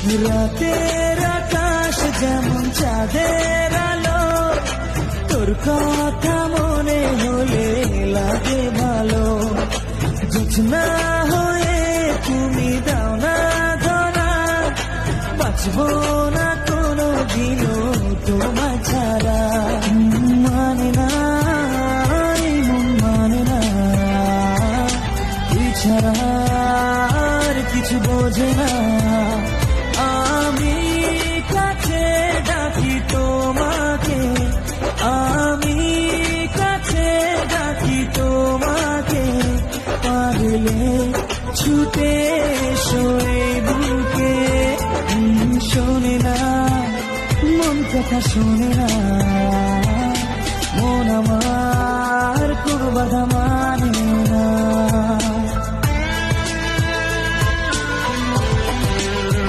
রাতের আকাশ যেমন চাঁদের আলো, তোর কথা মনে হলে লাগে ভালো। জোছনা হয়ে তুমি দাও না ধরা, বাঁচবো না কোনো দিনও তোমার ছাড়া। মানে না এই মন মানে না, তুই ছাড়া আর কিছু বোঝে না। আমি কাছে ডাকি তোমাকে, আমি কাছে ডাকি তোমাকে, পারলে ছুটে শোয়ে বুকে। শোনে না মন কথা শোনে না, মন আমার কোনো বাধা